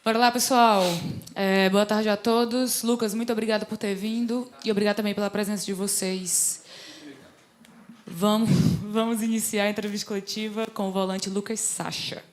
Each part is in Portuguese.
Bora lá, pessoal. Boa tarde a todos. Lucas, muito obrigada por ter vindo e obrigada também pela presença de vocês. Vamos iniciar a entrevista coletiva com o volante Lucas Sacha.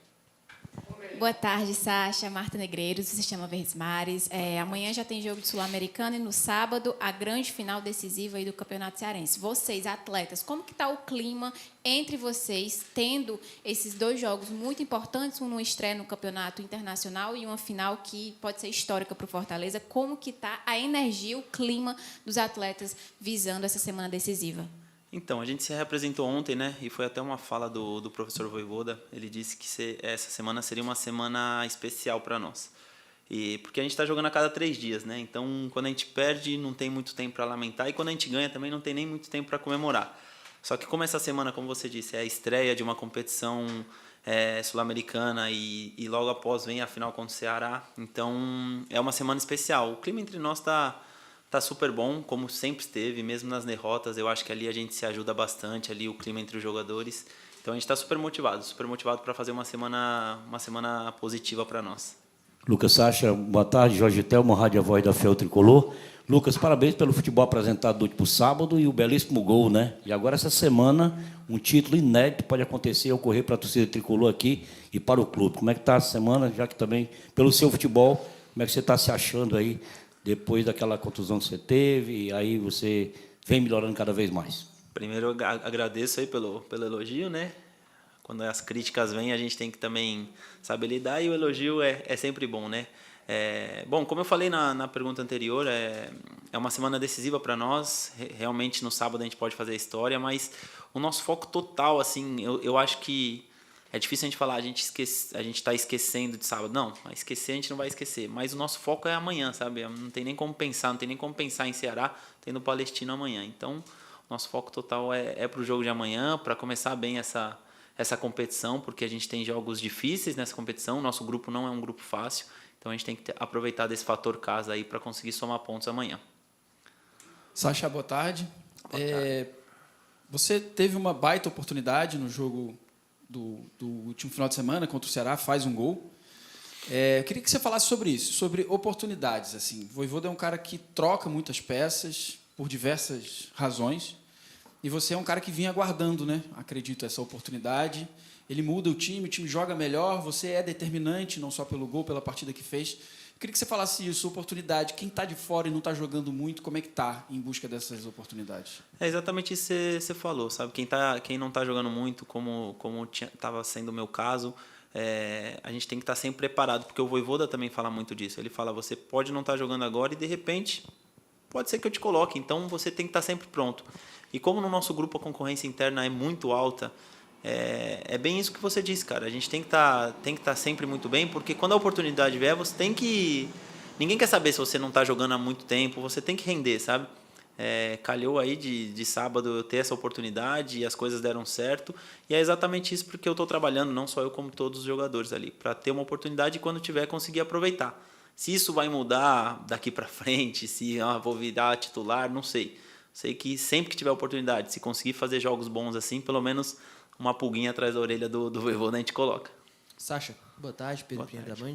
Boa tarde, Sacha. Marta Negreiros, do Sistema Verdes Mares. Amanhã já tem jogo de Sul-Americana e no sábado a grande final decisiva aí do Campeonato Cearense. Vocês, atletas, como que está o clima entre vocês, tendo esses dois jogos muito importantes, uma estreia no Campeonato Internacional e uma final que pode ser histórica para o Fortaleza? Como que está a energia, o clima dos atletas visando essa semana decisiva? Então, a gente se representou ontem, né? E foi até uma fala do professor Vojvoda. Ele disse que essa semana seria uma semana especial para nós. Porque a gente está jogando a cada 3 dias, né? Então, quando a gente perde, não tem muito tempo para lamentar. E quando a gente ganha, também não tem nem muito tempo para comemorar. Só que como essa semana, como você disse, é a estreia de uma competição sul-americana e logo após vem a final contra o Ceará. Então, é uma semana especial. O clima entre nós tá super bom, como sempre esteve, mesmo nas derrotas. Eu acho que ali a gente se ajuda bastante, ali o clima entre os jogadores. Então a gente está super motivado para fazer uma semana positiva para nós. Lucas Sacha, boa tarde. Jorge Telmo, Rádio A Voz da Fé Tricolor. Lucas, parabéns pelo futebol apresentado no último sábado e o belíssimo gol, né? E agora essa semana, um título inédito pode acontecer e ocorrer para a torcida tricolor aqui e para o clube. Como é que está a semana, já que também, pelo seu futebol, como é que você está se achando aí depois daquela contusão que você teve, e aí você vem melhorando cada vez mais? Primeiro, eu agradeço aí pelo elogio, né? Quando as críticas vêm, a gente tem que também saber lidar, e o elogio é sempre bom, né? Bom, como eu falei na pergunta anterior, é uma semana decisiva para nós. Realmente, no sábado a gente pode fazer a história, mas o nosso foco total, assim, eu acho que é difícil a gente falar, a gente está esquecendo de sábado. Não, esquecer a gente não vai esquecer. Mas o nosso foco é amanhã, sabe? Não tem nem como pensar em Ceará, tendo Palestino amanhã. Então, o nosso foco total é para o jogo de amanhã, para começar bem essa competição, porque a gente tem jogos difíceis nessa competição. O nosso grupo não é um grupo fácil. Então, a gente tem que aproveitar desse fator casa aí para conseguir somar pontos amanhã. Sacha, boa tarde. Boa tarde. Você teve uma baita oportunidade no jogo do último final de semana contra o Ceará, faz um gol. Eu queria que você falasse sobre isso, sobre oportunidades. Assim. O Vojvoda é um cara que troca muitas peças por diversas razões, e você é um cara que vinha aguardando, né? Acredito, essa oportunidade. Ele muda o time joga melhor, você é determinante, não só pelo gol, pela partida que fez. Eu queria que você falasse isso, oportunidade. Quem está de fora e não está jogando muito, como é que está em busca dessas oportunidades? É exatamente isso que você falou, sabe? Quem não está jogando muito, como estava sendo o meu caso, a gente tem que estar sempre preparado, porque o Vojvoda também fala muito disso. Ele fala, você pode não estar jogando agora e, de repente, pode ser que eu te coloque. Então, você tem que estar sempre pronto. E como no nosso grupo a concorrência interna é muito alta, é bem isso que você disse, cara. A gente tem que estar sempre muito bem, porque quando a oportunidade vier, você tem que... Ninguém quer saber se você não está jogando há muito tempo, você tem que render, sabe? Calhou aí de sábado eu ter essa oportunidade e as coisas deram certo. E é exatamente isso porque eu estou trabalhando, não só eu como todos os jogadores ali, para ter uma oportunidade e quando tiver conseguir aproveitar. Se isso vai mudar daqui para frente, se vou virar titular, não sei. Sei que sempre que tiver oportunidade, se conseguir fazer jogos bons assim, pelo menos uma pulguinha atrás da orelha do Vojvoda a gente coloca. Sacha, boa tarde, Pedro Pinheiro da Band.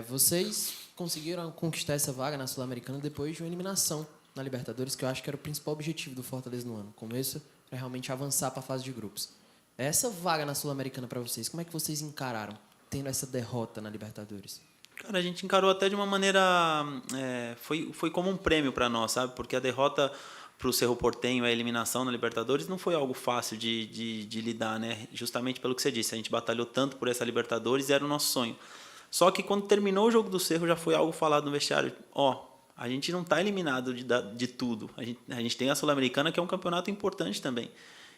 Vocês conseguiram conquistar essa vaga na Sul-Americana depois de uma eliminação na Libertadores, que eu acho que era o principal objetivo do Fortaleza no ano. O começo era realmente avançar para a fase de grupos. Essa vaga na Sul-Americana para vocês, como é que vocês encararam, tendo essa derrota na Libertadores? Cara, a gente encarou até de uma maneira... foi como um prêmio para nós, sabe? Porque a derrota para o Cerro Porteño, a eliminação na Libertadores, não foi algo fácil de lidar, né? Justamente pelo que você disse, a gente batalhou tanto por essa Libertadores e era o nosso sonho. Só que quando terminou o jogo do Cerro, já foi algo falado no vestiário. A gente não está eliminado de tudo. A gente tem a Sul-Americana, que é um campeonato importante também.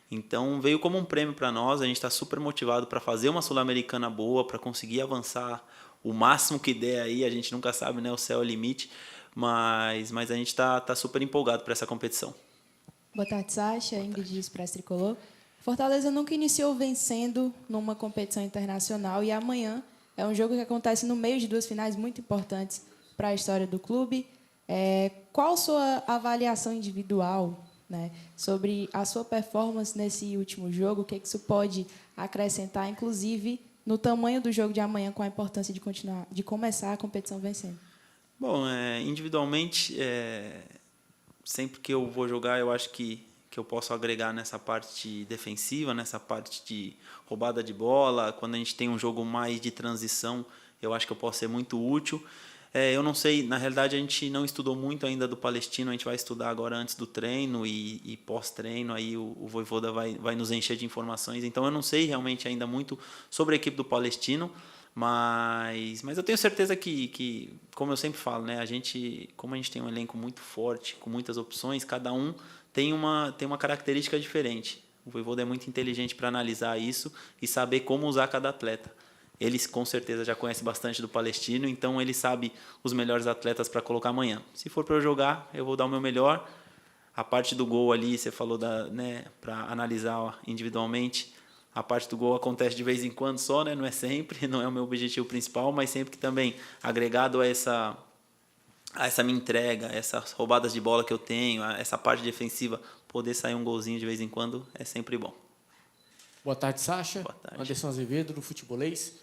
Então, veio como um prêmio para nós. A gente está super motivado para fazer uma Sul-Americana boa, para conseguir avançar o máximo que der aí. A gente nunca sabe, né? O céu é o limite. Mas a gente está super empolgado para essa competição. Boa tarde, Sacha. Ingrid, Expresso Tricolor. Fortaleza nunca iniciou vencendo numa competição internacional e amanhã é um jogo que acontece no meio de 2 finais muito importantes para a história do clube. Qual a sua avaliação individual, né, sobre a sua performance nesse último jogo? O que isso pode acrescentar, inclusive, no tamanho do jogo de amanhã, com a importância de começar a competição vencendo? Bom, individualmente, sempre que eu vou jogar, eu acho que eu posso agregar nessa parte defensiva, nessa parte de roubada de bola. Quando a gente tem um jogo mais de transição, eu acho que eu posso ser muito útil. Eu não sei, na realidade a gente não estudou muito ainda do Palestino, a gente vai estudar agora antes do treino e pós-treino, aí o Vojvoda vai nos encher de informações. Então eu não sei realmente ainda muito sobre a equipe do Palestino, mas eu tenho certeza que, como eu sempre falo, né, como a gente tem um elenco muito forte, com muitas opções, cada um tem uma característica diferente. O Vojvoda é muito inteligente para analisar isso e saber como usar cada atleta. Ele, com certeza, já conhece bastante do Palestino, então ele sabe os melhores atletas para colocar amanhã. Se for para eu jogar, eu vou dar o meu melhor. A parte do gol ali, você falou para analisar individualmente, a parte do gol acontece de vez em quando só, né? Não é sempre, não é o meu objetivo principal, mas sempre que também, agregado a essa minha entrega, essas roubadas de bola que eu tenho, essa parte defensiva, poder sair um golzinho de vez em quando é sempre bom. Boa tarde, Sacha. Boa tarde. Anderson Azevedo, do Futebolês.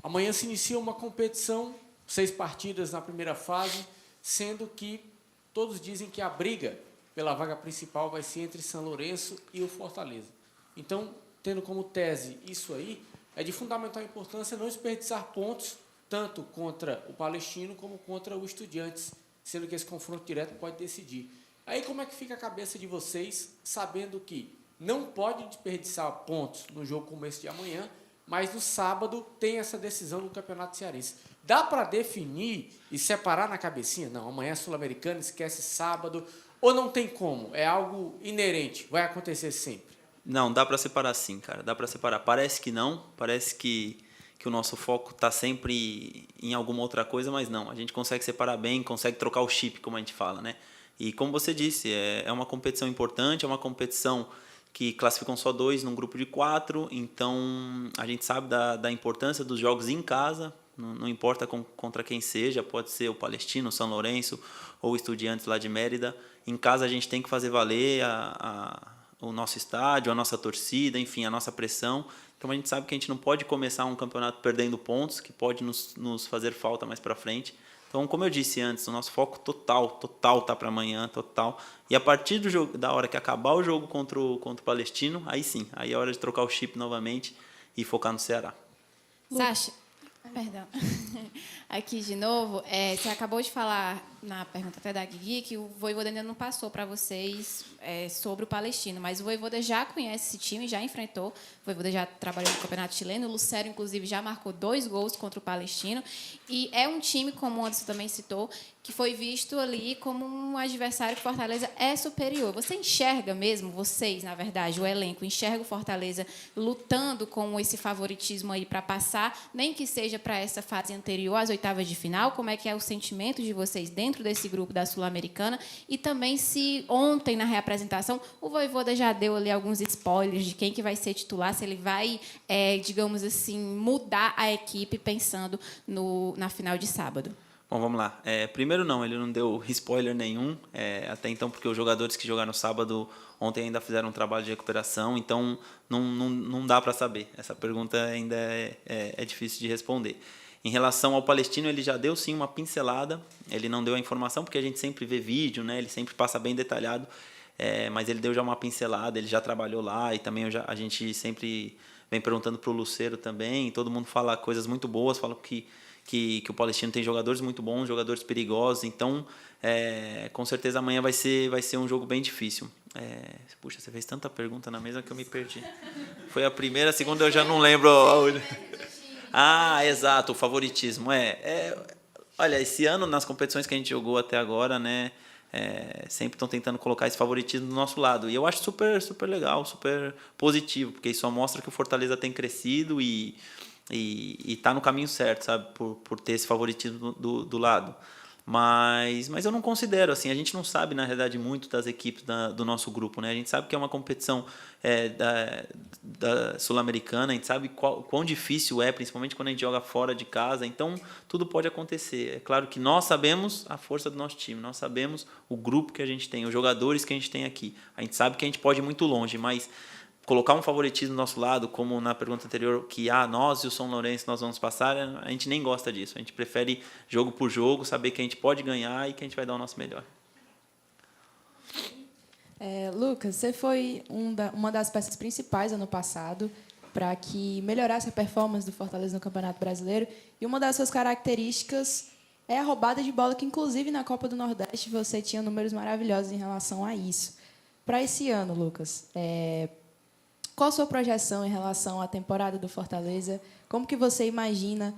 Amanhã se inicia uma competição, 6 partidas na primeira fase, sendo que todos dizem que a briga pela vaga principal vai ser entre São Lourenço e o Fortaleza. Então, tendo como tese isso aí, é de fundamental importância não desperdiçar pontos, tanto contra o Palestino como contra o Estudiantes, sendo que esse confronto direto pode decidir. Aí como é que fica a cabeça de vocês, sabendo que não pode desperdiçar pontos no jogo como esse de amanhã, mas no sábado tem essa decisão no Campeonato Cearense. Dá para definir e separar na cabecinha? Não, amanhã é Sul-Americana, esquece sábado. Ou não tem como? É algo inerente, vai acontecer sempre? Não, dá para separar sim, cara. Dá para separar. Parece que não, parece que o nosso foco está sempre em alguma outra coisa, mas não. A gente consegue separar bem, consegue trocar o chip, como a gente fala, né? E como você disse, é uma competição importante, é uma competição que classificam só 2 num grupo de 4, então a gente sabe da importância dos jogos em casa, não importa contra quem seja, pode ser o Palestino, o São Lourenço ou o Estudiantes lá de Mérida. Em casa a gente tem que fazer valer o nosso estádio, a nossa torcida, enfim, a nossa pressão. Então a gente sabe que a gente não pode começar um campeonato perdendo pontos, que pode nos fazer falta mais para frente. Então, como eu disse antes, o nosso foco total tá para amanhã, total. E a partir da hora que acabar o jogo contra o Palestino, aí sim, aí é hora de trocar o chip novamente e focar no Ceará. Sacha, perdão. Aqui de novo, você acabou de falar na pergunta até da Guigui que o Vojvoda ainda não passou para vocês sobre o Palestino, mas o Vojvoda já conhece esse time, já enfrentou. O Vojvoda já trabalhou no Campeonato Chileno, o Lucero, inclusive, já marcou 2 gols contra o Palestino. E é um time, como o Anderson também citou, que foi visto ali como um adversário que o Fortaleza é superior. Você enxerga mesmo, vocês, na verdade, o elenco, enxerga o Fortaleza lutando com esse favoritismo aí para passar, nem que seja para essa fase anterior, às oitavas de final? Como é que é o sentimento de vocês dentro desse grupo da Sul-Americana? E também se ontem, na reapresentação, o Vojvoda já deu ali alguns spoilers de quem que vai ser titular, se ele vai, digamos assim, mudar a equipe pensando na final de sábado. Bom, vamos lá. Primeiro não, ele não deu spoiler nenhum, até então, porque os jogadores que jogaram sábado ontem ainda fizeram um trabalho de recuperação, então não dá para saber. Essa pergunta ainda é difícil de responder. Em relação ao Palestino, ele já deu sim uma pincelada, ele não deu a informação, porque a gente sempre vê vídeo, né? Ele sempre passa bem detalhado, mas ele deu já uma pincelada, ele já trabalhou lá, e também a gente sempre vem perguntando para o Lucero também, e todo mundo fala coisas muito boas, fala que o Palestino tem jogadores muito bons, jogadores perigosos, então com certeza amanhã vai ser um jogo bem difícil. Puxa, você fez tanta pergunta na mesa que eu me perdi. Foi a primeira, a segunda eu já não lembro. Exato, o favoritismo. Olha, esse ano nas competições que a gente jogou até agora, né, sempre estão tentando colocar esse favoritismo do nosso lado, e eu acho super, super legal, super positivo, porque isso só mostra que o Fortaleza tem crescido e está no caminho certo, sabe, por ter esse favoritismo do lado. Mas eu não considero, assim, a gente não sabe, na realidade, muito das equipes do nosso grupo, né? A gente sabe que é uma competição da Sul-Americana, a gente sabe quão difícil é, principalmente quando a gente joga fora de casa, então tudo pode acontecer. É claro que nós sabemos a força do nosso time, nós sabemos o grupo que a gente tem, os jogadores que a gente tem aqui. A gente sabe que a gente pode ir muito longe, mas colocar um favoritismo do nosso lado, como na pergunta anterior, que nós e o São Lourenço nós vamos passar, a gente nem gosta disso. A gente prefere jogo por jogo, saber que a gente pode ganhar e que a gente vai dar o nosso melhor. Lucas, você foi uma das peças principais ano passado para que melhorasse a performance do Fortaleza no Campeonato Brasileiro. E uma das suas características é a roubada de bola, que inclusive na Copa do Nordeste você tinha números maravilhosos em relação a isso. Para esse ano, Lucas, qual a sua projeção em relação à temporada do Fortaleza? Como que você imagina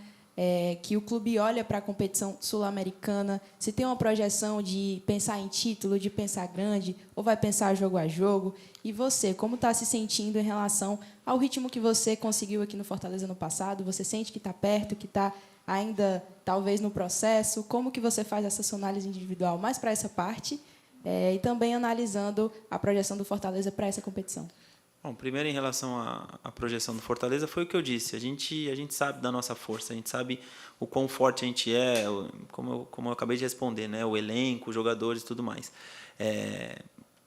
que o clube olha para a competição sul-americana? Se tem uma projeção de pensar em título, de pensar grande, ou vai pensar jogo a jogo? E você, como está se sentindo em relação ao ritmo que você conseguiu aqui no Fortaleza no passado? Você sente que está perto, que está ainda talvez no processo? Como que você faz essa sua análise individual mais para essa parte e também analisando a projeção do Fortaleza para essa competição? Bom, primeiro em relação à projeção do Fortaleza, foi o que eu disse. A gente sabe da nossa força, a gente sabe o quão forte a gente é, como eu acabei de responder, né? O elenco, os jogadores e tudo mais.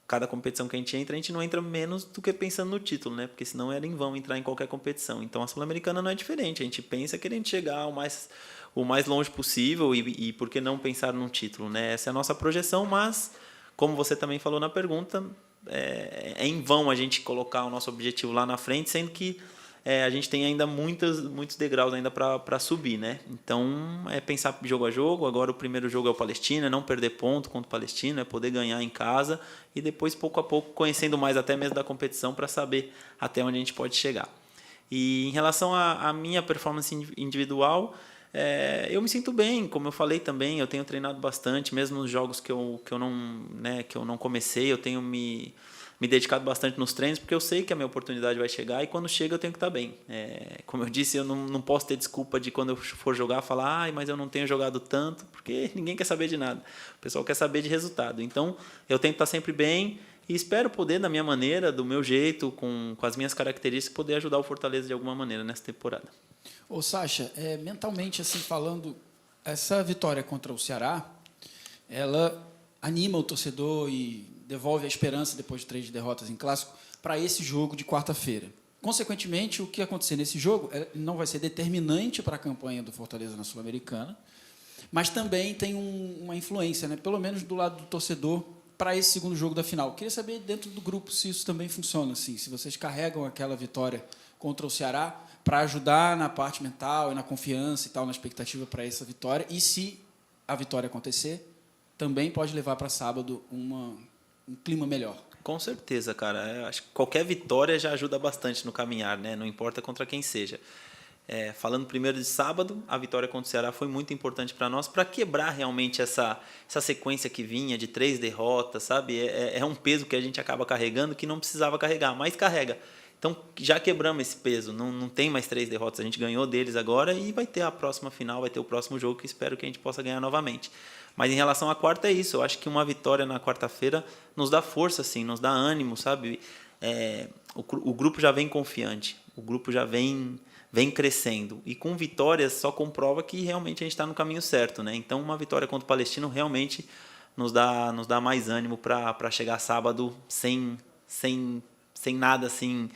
Cada competição que a gente não entra menos do que pensando no título, né? Porque senão era em vão entrar em qualquer competição. Então a Sul-Americana não é diferente. A gente pensa querendo chegar o mais longe possível e por que não pensar num título, né? Essa é a nossa projeção, mas como você também falou na pergunta, é em vão a gente colocar o nosso objetivo lá na frente, sendo que a gente tem ainda muitos degraus ainda para subir, né? Então, é pensar jogo a jogo. Agora o primeiro jogo é o Palestina, é não perder ponto contra o Palestina, é poder ganhar em casa e depois, pouco a pouco, conhecendo mais até mesmo da competição para saber até onde a gente pode chegar. E em relação à minha performance individual, eu me sinto bem, como eu falei também, eu tenho treinado bastante, mesmo nos jogos que eu não comecei, eu tenho me dedicado bastante nos treinos, porque eu sei que a minha oportunidade vai chegar e quando chega eu tenho que estar bem. Como eu disse, eu não posso ter desculpa de quando eu for jogar, falar, mas eu não tenho jogado tanto, porque ninguém quer saber de nada. O pessoal quer saber de resultado. Então, eu tento estar sempre bem e espero poder, da minha maneira, do meu jeito, com as minhas características, poder ajudar o Fortaleza de alguma maneira nessa temporada. Ô, Sacha, mentalmente, assim, falando, essa vitória contra o Ceará, ela anima o torcedor e devolve a esperança, depois de 3 derrotas em clássico, para esse jogo de quarta-feira. Consequentemente, o que acontecer nesse jogo não vai ser determinante para a campanha do Fortaleza na Sul-Americana, mas também tem uma influência, né, pelo menos do lado do torcedor, para esse segundo jogo da final. Queria saber, dentro do grupo, se isso também funciona, assim, se vocês carregam aquela vitória contra o Ceará para ajudar na parte mental e na confiança e tal, na expectativa para essa vitória, e se a vitória acontecer, também pode levar para sábado um clima melhor. Com certeza, cara. Acho que qualquer vitória já ajuda bastante no caminhar, né? Não importa contra quem seja. Falando primeiro de sábado, a vitória contra o Ceará foi muito importante para nós, para quebrar realmente essa sequência que vinha de 3 derrotas, sabe? É um peso que a gente acaba carregando que não precisava carregar, mas carrega. Então, já quebramos esse peso, não tem mais 3 derrotas, a gente ganhou deles agora e vai ter a próxima final, vai ter o próximo jogo que espero que a gente possa ganhar novamente. Mas em relação à quarta é isso, eu acho que uma vitória na quarta-feira nos dá força, assim, nos dá ânimo, sabe? O grupo já vem confiante, o grupo já vem crescendo e com vitórias só comprova que realmente a gente está no caminho certo, né? Então, uma vitória contra o Palestino realmente nos dá mais ânimo para chegar sábado sem nada assim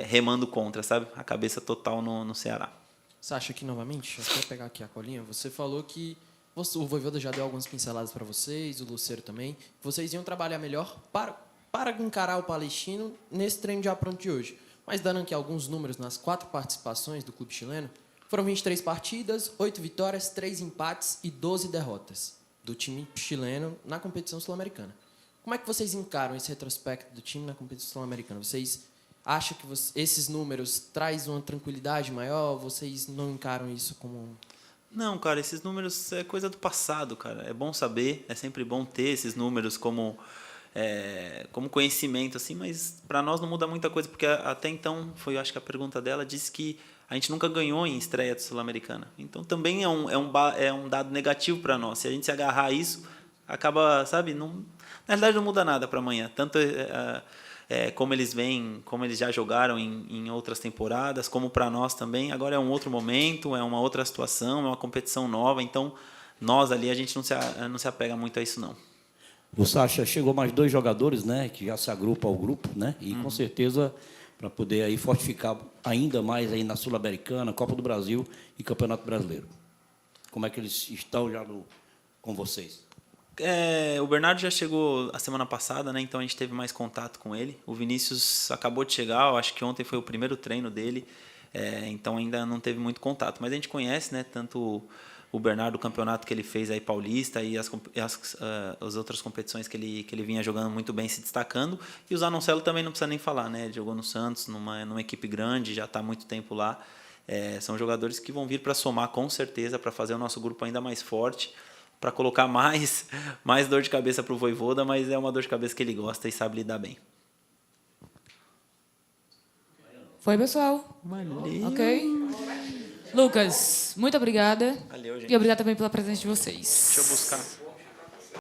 remando contra, sabe? A cabeça total no Ceará. Sacha, aqui novamente, eu quero pegar aqui a colinha. Você falou que o Vojvoda já deu algumas pinceladas para vocês, o Lucero também. Vocês iam trabalhar melhor para encarar o Palestino nesse treino de apronto de hoje. Mas dando aqui alguns números nas 4 participações do clube chileno, foram 23 partidas, 8 vitórias, 3 empates e 12 derrotas do time chileno na competição sul-americana. Como é que vocês encaram esse retrospecto do time na competição sul-americana? Vocês acham que esses números trazem uma tranquilidade maior? Vocês não encaram isso como... Não, cara, esses números é coisa do passado, cara. É bom saber, é sempre bom ter esses números como conhecimento, assim, mas para nós não muda muita coisa, porque até então, acho que a pergunta dela disse que a gente nunca ganhou em estreia Sul-Americana. Então também é um dado negativo para nós. Se a gente se agarrar a isso, acaba, sabe, na verdade não muda nada para amanhã. Tanto como eles já jogaram em outras temporadas, como para nós também. Agora é um outro momento, é uma outra situação, é uma competição nova. Então, nós ali, a gente não se apega muito a isso, não. O Sacha, chegou mais 2 jogadores, né, que já se agrupam ao grupo, né, e com certeza para poder aí fortificar ainda mais aí na Sul-Americana, Copa do Brasil e Campeonato Brasileiro. Como é que eles estão já com vocês? O Bernardo já chegou a semana passada, né? Então a gente teve mais contato com ele. O Vinícius acabou de chegar, eu acho que ontem foi o primeiro treino dele, então ainda não teve muito contato. Mas a gente conhece, né? Tanto o Bernardo, o campeonato que ele fez aí paulista e as outras competições que ele vinha jogando muito bem, se destacando. E o Zanocelo também não precisa nem falar, né? Ele jogou no Santos, numa equipe grande, já está há muito tempo lá. São jogadores que vão vir para somar com certeza, para fazer o nosso grupo ainda mais forte, para colocar mais dor de cabeça para o Vojvoda, mas é uma dor de cabeça que ele gosta e sabe lidar bem. Foi, pessoal? Valeu. Ok? Lucas, muito obrigada. Valeu, gente. E obrigada também pela presença de vocês. Deixa eu buscar.